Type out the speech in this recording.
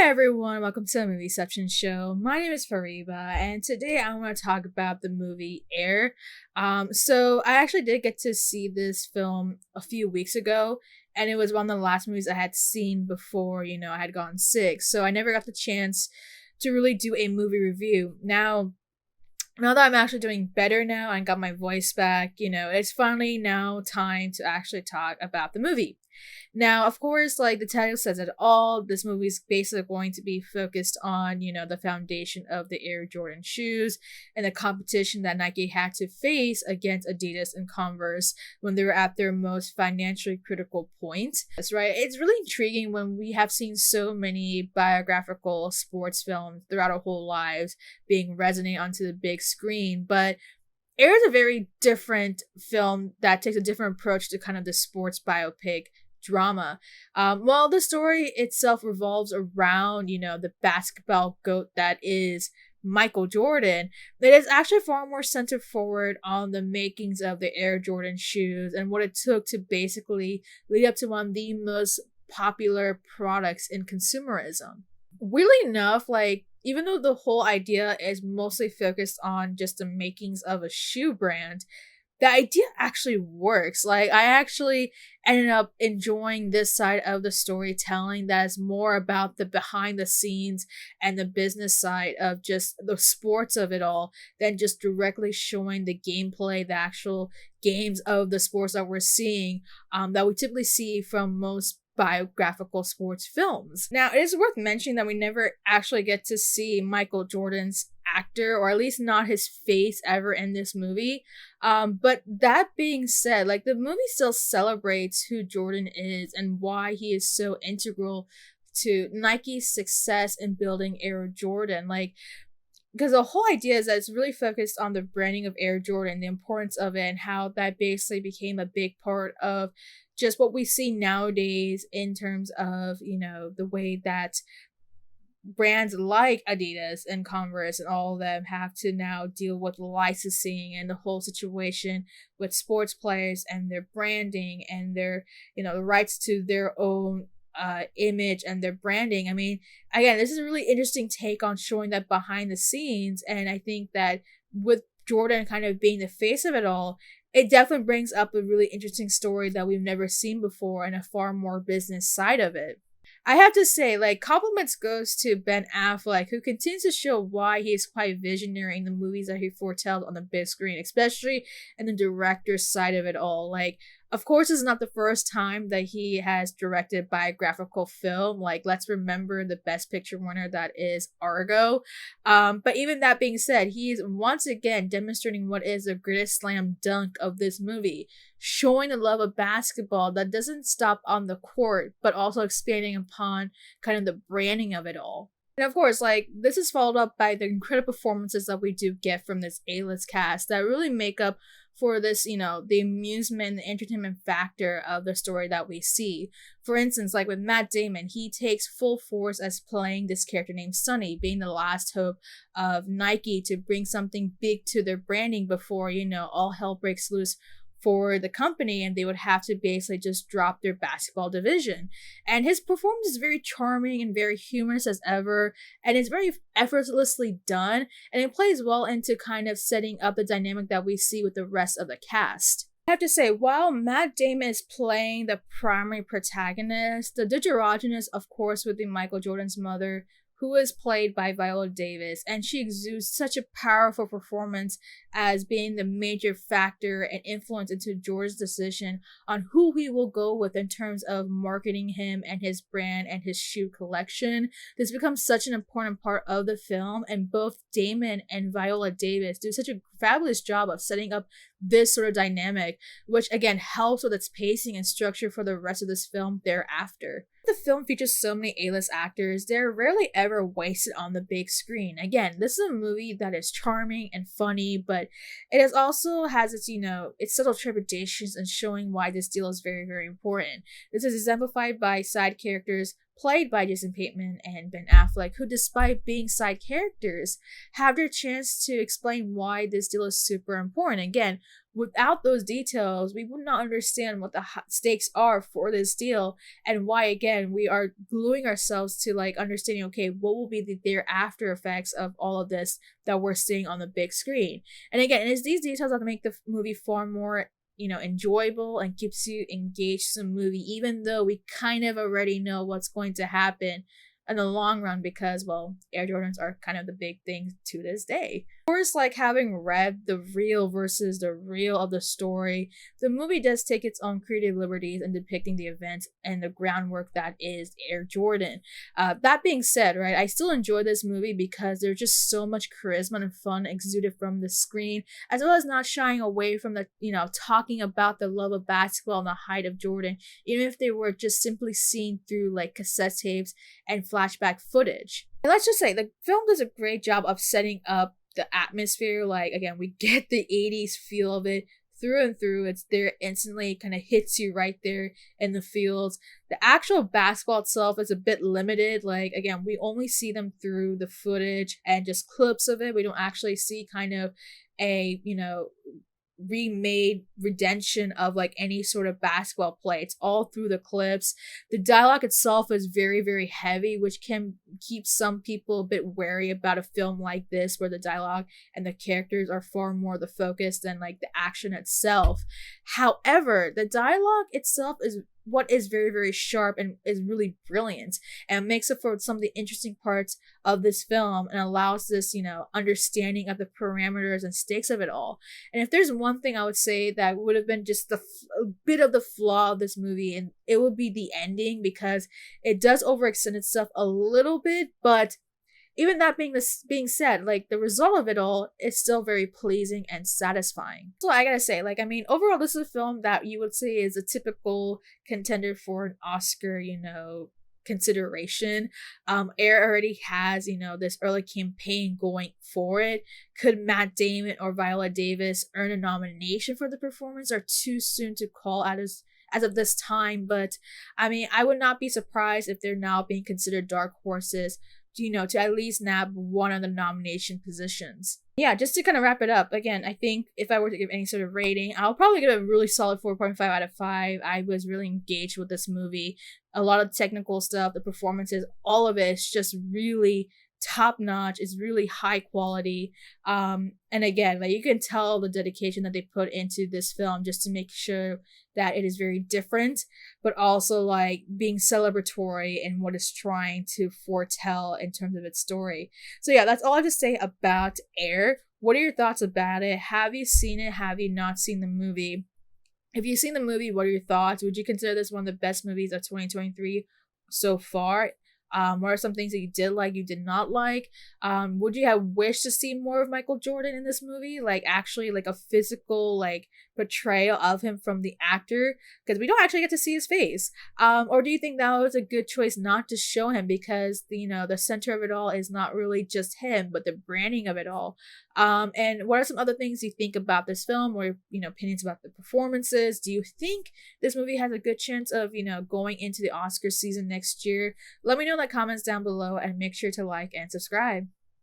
Hi everyone, welcome to the Movieception Show. My name is Fariba, and today I want to talk about the movie Air. So I actually did get to see this film a few weeks ago, and it was one of the last movies I had seen before, I had gotten sick. So I never got the chance to really do a movie review. Now that I'm actually doing better now and got my voice back, it's finally now time to actually talk about the movie. Now, of course, like the title says it all, this movie is basically going to be focused on, the foundation of the Air Jordan shoes and the competition that Nike had to face against Adidas and Converse when they were at their most financially critical point. That's right. It's really intriguing when we have seen so many biographical sports films throughout our whole lives being resonate onto the big screen, but Air is a very different film that takes a different approach to kind of the sports biopic drama. While the story itself revolves around, the basketball goat that is Michael Jordan, it is actually far more centered forward on the makings of the Air Jordan shoes and what it took to basically lead up to one of the most popular products in consumerism. Weirdly enough, even though the whole idea is mostly focused on just the makings of a shoe brand, the idea actually works. I actually ended up enjoying this side of the storytelling that is more about the behind the scenes and the business side of just the sports of it all than just directly showing the gameplay, the actual games of the sports that we're seeing, that we typically see from most biographical sports films. Now, it is worth mentioning that we never actually get to see Michael Jordan's actor, or at least not his face, ever in this movie. But that being said, the movie still celebrates who Jordan is and why he is so integral to Nike's success in building Air Jordan. Because the whole idea is that it's really focused on the branding of Air Jordan, the importance of it, and how that basically became a big part of just what we see nowadays in terms of, the way that brands like Adidas and Converse and all of them have to now deal with licensing and the whole situation with sports players and their branding and their, the rights to their own image and their branding. I mean, again, this is a really interesting take on showing that behind the scenes, and I think that with Jordan kind of being the face of it all, it definitely brings up a really interesting story that we've never seen before and a far more business side of it. I have to say, compliments goes to Ben Affleck, who continues to show why he is quite visionary in the movies that he foretells on the big screen, especially in the director's side of it all. Of course, it's not the first time that he has directed biographical film. Let's remember the Best Picture winner that is Argo. But even that being said, he is once again demonstrating what is the greatest slam dunk of this movie, showing the love of basketball that doesn't stop on the court, but also expanding upon kind of the branding of it all. And of course, this is followed up by the incredible performances that we do get from this A-list cast that really make up for this, the amusement, the entertainment factor of the story that we see. For instance, with Matt Damon, he takes full force as playing this character named Sonny, being the last hope of Nike to bring something big to their branding before, all hell breaks loose for the company and they would have to basically just drop their basketball division. And his performance is very charming and very humorous as ever, and it's very effortlessly done, and it plays well into kind of setting up the dynamic that we see with the rest of the cast. I have to say, while Matt Damon is playing the primary protagonist, the deuterogenous, of course, would be Michael Jordan's mother, who is played by Viola Davis, and she exudes such a powerful performance as being the major factor and influence into Jordan's decision on who he will go with in terms of marketing him and his brand and his shoe collection. This becomes such an important part of the film, and both Damon and Viola Davis do such a fabulous job of setting up this sort of dynamic, which again helps with its pacing and structure for the rest of this film thereafter. The film features so many A-list actors, they're rarely ever wasted on the big screen. Again, this is a movie that is charming and funny, but it is also has its, its subtle trepidations in showing why this deal is very, very important. This is exemplified by side characters played by Jason Bateman and Ben Affleck, who, despite being side characters, have their chance to explain why this deal is super important. Again, without those details, we would not understand what the stakes are for this deal, and why, again, we are gluing ourselves to like understanding, okay, what will be the thereafter effects of all of this that we're seeing on the big screen. And again, it's these details that make the movie far more enjoyable and keeps you engaged in the movie, even though we kind of already know what's going to happen in the long run, because, well, Air Jordans are kind of the big thing to this day. Of course, like, having read the real versus the real of the story, the movie does take its own creative liberties in depicting the events and the groundwork that is Air Jordan. That being said, right, I still enjoy this movie because there's just so much charisma and fun exuded from the screen, as well as not shying away from the, talking about the love of basketball and the height of Jordan, even if they were just simply seen through like cassette tapes and flashback footage. And let's just say the film does a great job of setting up the atmosphere. Like, again, we get the 80s feel of it through and through. It's there instantly, kind of hits you right there in the fields. The actual basketball itself is a bit limited. Like, again, we only see them through the footage and just clips of it. We don't actually see kind of a, remade redemption of like any sort of basketball play. It's all through the clips. The dialogue itself is very, very heavy, which can keep some people a bit wary about a film like this, where the dialogue and the characters are far more the focus than like the action itself. However, the dialogue itself is what is very, very sharp and is really brilliant, and makes it for some of the interesting parts of this film, and allows this, understanding of the parameters and stakes of it all. And if there's one thing I would say that would have been just a bit of the flaw of this movie, and it would be the ending, because it does overextend itself a little bit, but even that being said, like, the result of it all is still very pleasing and satisfying. So I gotta say, overall, this is a film that you would say is a typical contender for an Oscar, consideration. Air already has, this early campaign going for it. Could Matt Damon or Viola Davis earn a nomination for the performance, or too soon to call as of this time? But I would not be surprised if they're now being considered dark horses, to at least nab one of the nomination positions. Yeah, just to kind of wrap it up, again, I think if I were to give any sort of rating, I'll probably give it a really solid 4.5 out of 5. I was really engaged with this movie. A lot of technical stuff, the performances, all of it is just really top notch. It's really high quality. And again, like, you can tell the dedication that they put into this film just to make sure that it is very different, but also like being celebratory in what it's trying to foretell in terms of its story. So yeah, that's all I have to say about Air. What are your thoughts about it? Have you seen it? Have you not seen the movie? If you've seen the movie, what are your thoughts? Would you consider this one of the best movies of 2023 so far? What are some things that you did like, you did not like? Would you have wished to see more of Michael Jordan in this movie? Like, actually, like, a physical, like, portrayal of him from the actor? Because we don't actually get to see his face. Or do you think that was a good choice not to show him, because, the center of it all is not really just him, but the branding of it all? And what are some other things you think about this film, or, opinions about the performances? Do you think this movie has a good chance of, going into the Oscar season next year? Let me know in the comments down below, and make sure to like and subscribe.